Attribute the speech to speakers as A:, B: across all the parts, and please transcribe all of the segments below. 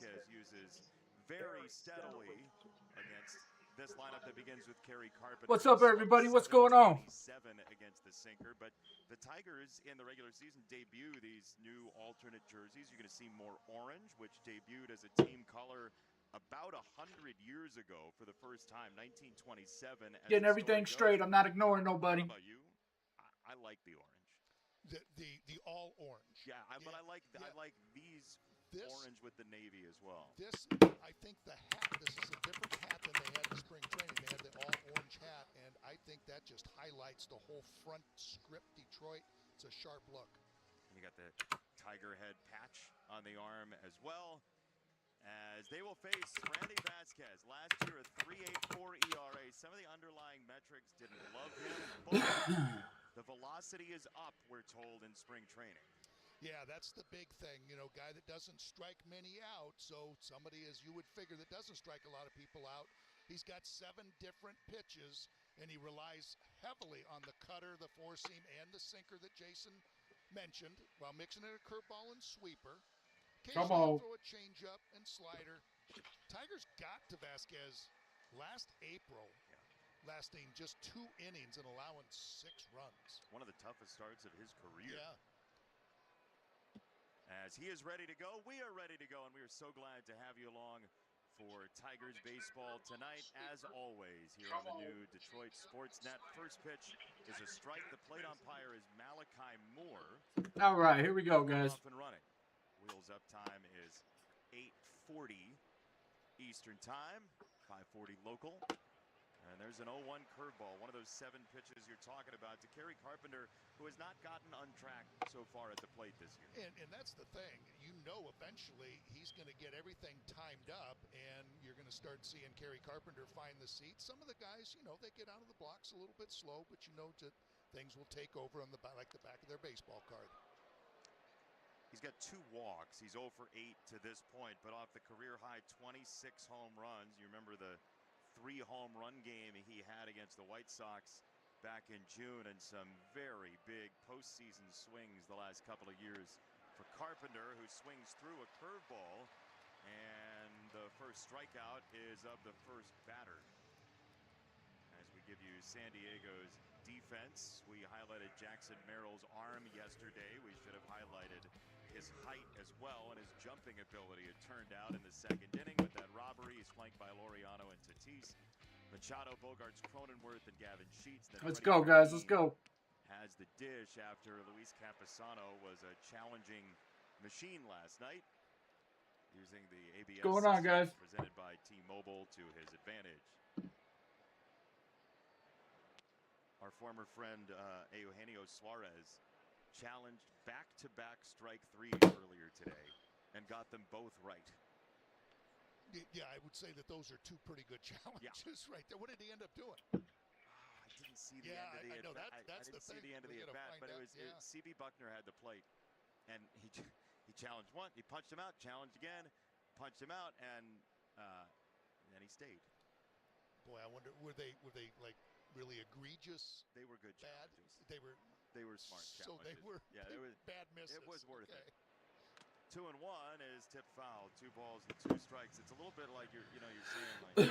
A: Vasquez uses very steadily against this lineup that begins with Kerry Carpenter.
B: What's up, everybody? What's going on?
A: 7 against the sinker, but the Tigers in the regular season debut these new alternate jerseys. You're going to see more orange, which debuted as a team color about 100 years ago for the first time, 1927.
B: Getting everything straight. I'm not ignoring nobody.
A: How about you? I like the orange.
C: The all orange.
A: Yeah, but I like these orange with the navy as well.
C: I think the hat, this is a different hat than they had in spring training. They had the all orange hat, and I think that just highlights the whole front script Detroit. It's a sharp look.
A: And you got the tiger head patch on the arm as well, as they will face Randy Vasquez. Last year a 3.84 ERA. Some of the underlying metrics didn't love him, but the velocity is up, we're told, in spring training.
C: Yeah, that's the big thing. You know, guy that doesn't strike many out. So somebody, as you would figure, that doesn't strike a lot of people out. He's got 7 different pitches, and he relies heavily on the cutter, the four-seam, and the sinker that Jason mentioned, while mixing in a curveball and sweeper. Occasionally throw a changeup and slider. Tigers got to Vasquez last April, lasting just 2 innings and allowing 6 runs.
A: One of the toughest starts of his career.
C: Yeah.
A: As he is ready to go, we are ready to go, and we are so glad to have you along for Tigers baseball tonight, as always, here on the new Detroit Sports Net. First pitch is a strike. The plate umpire is Malachi Moore.
B: All right, here we go, guys.
A: Off and running. Wheels up time is 8:40 Eastern time, 5:40 local. And there's an 0-1 curveball, one of those 7 pitches you're talking about to Kerry Carpenter, who has not gotten untracked so far at the plate this year.
C: And that's the thing. You know eventually he's going to get everything timed up, and you're going to start seeing Kerry Carpenter find the seat. Some of the guys, you know, they get out of the blocks a little bit slow, but you know that things will take over on the back of their baseball card.
A: He's got 2 walks. He's 0 for 8 to this point, but off the career-high 26 home runs. You remember the 3 home run game he had against the White Sox back in June, and some very big postseason swings the last couple of years for Carpenter, who swings through a curveball, and the first strikeout is of the first batter. As we give you San Diego's defense, we highlighted Jackson Merrill's arm yesterday. We should have highlighted his height as well and his jumping ability. It turned out in the 2nd inning with that robbery. He's flanked by Laureano and Tatis, Machado, Bogarts, Cronenworth, and Gavin Sheets.
B: Let's go, guys. Let's go.
A: Has the dish after Luis Camposano was a challenging machine last night, using the ABS
B: What's going on, guys?
A: presented by T-Mobile to his advantage. Our former friend Eugenio Suarez challenged back-to-back strike 3s earlier today and got them both right.
C: Yeah, I would say that those are 2 pretty good challenges right there. What did he end up doing?
A: I didn't see the end of the
C: I know
A: I
C: that's
A: didn't
C: the
A: see
C: thing.
A: the end of the at-bat, but it was C.B. Buckner had the plate, and he challenged one, he punched him out, challenged again, punched him out, and then he stayed.
C: Boy, I wonder, were they like really egregious?
A: They were good
C: bad
A: challenges. They were smart challenges.
C: So they were bad misses.
A: It was worth it. 2-1 is tip foul. 2 balls and 2 strikes. It's a little bit like you're saying, like,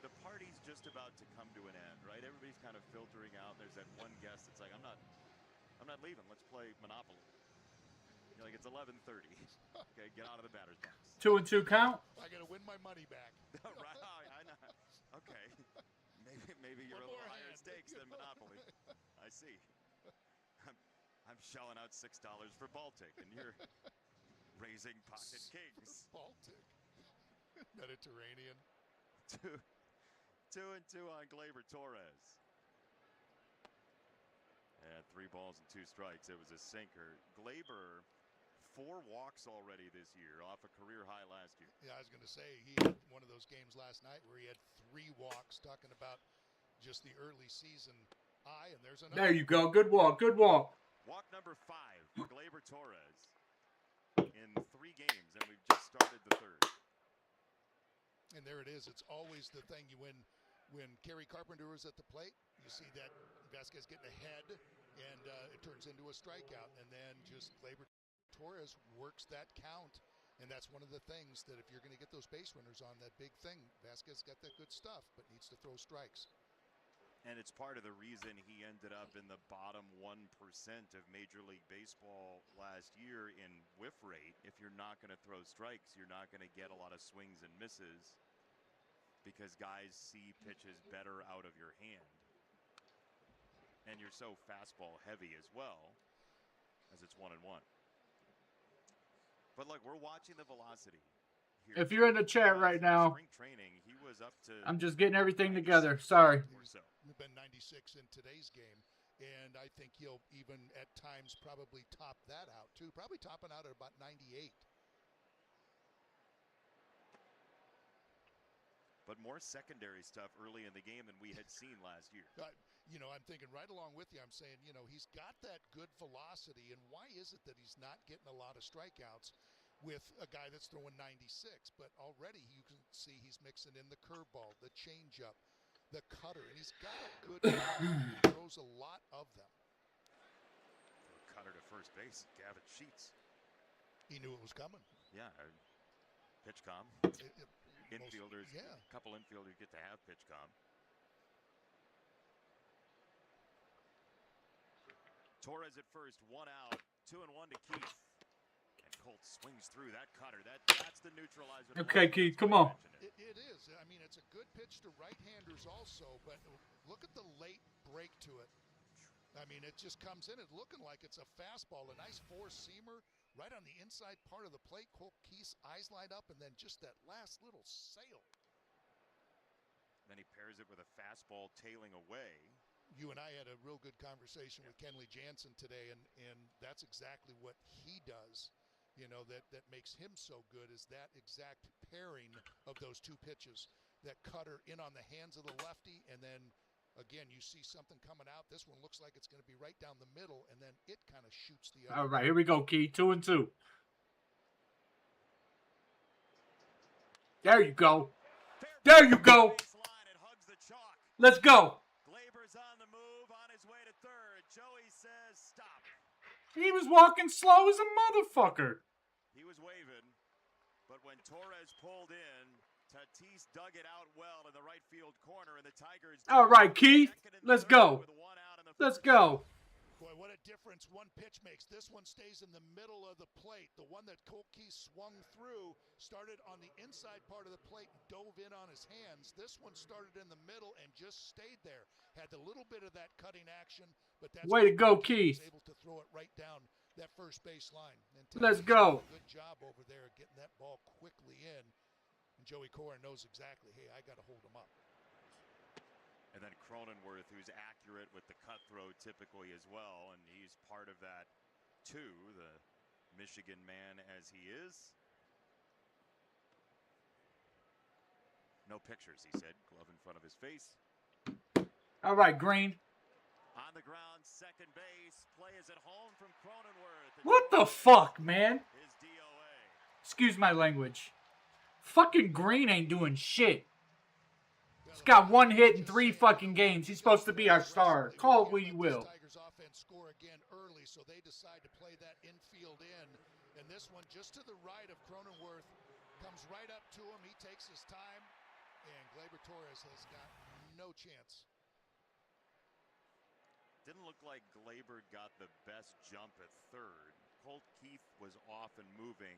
A: the party's just about to come to an end, right? Everybody's kind of filtering out. There's that one guest that's like, I'm not leaving. Let's play Monopoly. You're like, it's 11:30. Okay, get out of the batter's box.
B: 2 and 2 count.
C: I got to win my money back.
A: Right? I know. Okay. Maybe you're a little higher stakes than Monopoly. I see. I'm shelling out $6 for Baltic, and you're raising pocket kings.
C: Baltic. Mediterranean.
A: 2 and 2 on Gleyber Torres. And 3 balls and 2 strikes. It was a sinker. Gleyber, 4 walks already this year, off a career high last year.
C: Yeah, I was going to say, he had one of those games last night where he had 3 walks, talking about just the early season high, and there's another.
B: There you go. Good walk. Good walk.
A: Walk number 5 for Gleyber Torres in 3 games, and we've just started the 3rd.
C: And there it is. It's always the thing. When Kerry Carpenter is at the plate, you see that Vasquez getting ahead, and it turns into a strikeout. And then just Gleyber Torres works that count and And that's one of the things that if you're going to get those base runners on, that big thing, Vasquez got that good stuff, but needs to throw strikes.
A: And it's part of the reason he ended up in the bottom 1% of Major League Baseball last year in whiff rate. If you're not going to throw strikes, you're not going to get a lot of swings and misses because guys see pitches better out of your hand. And you're so fastball heavy as well, as it's 1-1. But look, we're watching the velocity here.
B: If you're in the chat right now,
A: spring training, he was up to
B: I'm just getting everything together. Sorry.
C: He's been 96 in today's game, and I think he'll even at times probably top that out too. Probably topping out at about 98.
A: But more secondary stuff early in the game than we had seen last year.
C: You know, I'm thinking right along with you. I'm saying, you know, he's got that good velocity, and why is it that he's not getting a lot of strikeouts with a guy that's throwing 96? But already you can see he's mixing in the curveball, the changeup, the cutter, and he's got a good he throws a lot of them.
A: Cutter to first base, Gavin Sheets.
C: He knew it was coming.
A: Yeah, pitch com. Infielders,
C: yeah.
A: A couple infielders get to have pitch com. Torres at first, 1 out, 2-1 to Keith. And Colt swings through that cutter. That's the neutralizer.
B: Okay, Keith, come on.
C: It is. I mean, it's a good pitch to right-handers also, but look at the late break to it. I mean, it just comes in. It's looking like it's a fastball, a nice four-seamer right on the inside part of the plate. Colt Keith's eyes light up, and then just that last little sail.
A: Then he pairs it with a fastball tailing away.
C: You and I had a real good conversation with Kenley Jansen today, and that's exactly what he does. You know, that makes him so good is that exact pairing of those two pitches. That cutter in on the hands of the lefty, and then again, you see something coming out. This one looks like it's going to be right down the middle, and then it kind of shoots the other.
B: All right, here we go, Key. 2-2. There you go. There you go. Let's go.
A: Glaber's on the move, on his way to third. Joey says stop.
B: He was walking slow as a motherfucker.
A: He was waving, but when Torres pulled in, Tatis dug it out well in the right field corner, and the Tigers.
B: All right, Keith. Let's go. Let's go.
C: Boy, what a difference one pitch makes. This one stays in the middle of the plate. The one that Colt Keith swung through started on the inside part of the plate and dove in on his hands. This one started in the middle and just stayed there. Had a little bit of that cutting action, but that's
B: way to go, Keith.
C: Was able to throw it right down that first base line.
B: Let's go.
C: Good job over there getting that ball quickly in. And Joey Cora knows exactly, hey, I got to hold him up.
A: And then Cronenworth, who's accurate with the cut throw typically as well, and he's part of that too, the Michigan man as he is. No pictures, he said. Glove in front of his face.
B: All right, Green.
A: On the ground, second base. Play is at home from Cronenworth.
B: What the fuck, man?
A: His DOA.
B: Excuse my language. Fucking Green ain't doing shit. He's got 1 hit in 3 fucking games. He's supposed to be our star. Call it what you will.
C: Tigers offense score again early, so they decide to play that infield in. And this one just to the right of Cronenworth comes right up to him. He takes his time, and Gleyber Torres has got no chance.
A: Didn't look like Gleyber got the best jump at third. Colt Keith was off and moving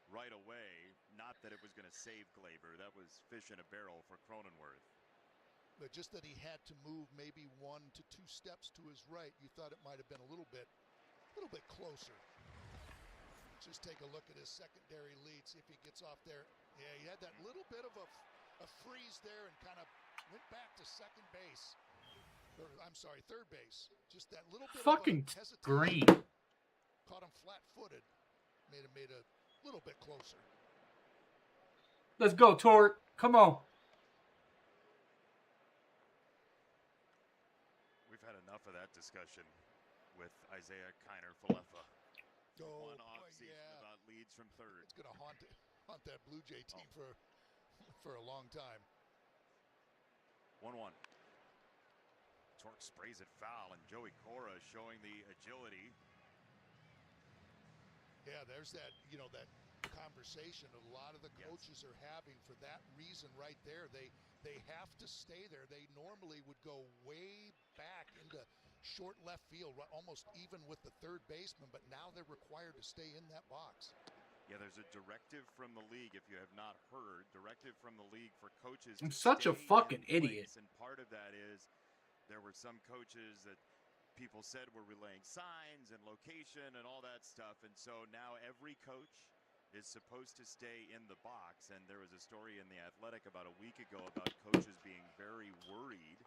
A: right away. Not that it was going to save Gleyber. That was fish in a barrel for Cronenworth.
C: But just that he had to move maybe 1 to 2 steps to his right, you thought it might have been a little bit closer. Just take a look at his secondary lead, see if he gets off there. Yeah, he had that little bit of a freeze there and kind of went back to second base. Or, I'm sorry, third base. Just that little bit
B: fucking
C: of hesitation.
B: Green.
C: Caught him flat-footed. Made a little bit closer.
B: Let's go, Tort. Come on.
A: We've had enough of that discussion with Isaiah Kiner-Falefa. One off-season about leads from third.
C: It's going to haunt that Blue Jay team for a long time.
A: 1-1. Torque sprays it foul, and Joey Cora showing the agility.
C: Yeah, there's that, that conversation a lot of the coaches are having for that reason right there. They have to stay there. They normally would go way back into short left field, almost even with the third baseman, but now they're required to stay in that box.
A: Yeah, there's a directive from the league, if you have not heard, directive from the league for coaches
B: I'm
A: to
B: such a
A: stay
B: fucking
A: in
B: idiot.
A: place. And part of that is there were some coaches that people said were relaying signs and location and all that stuff. And so now every coach is supposed to stay in the box. And there was a story in The Athletic about a week ago about coaches being very worried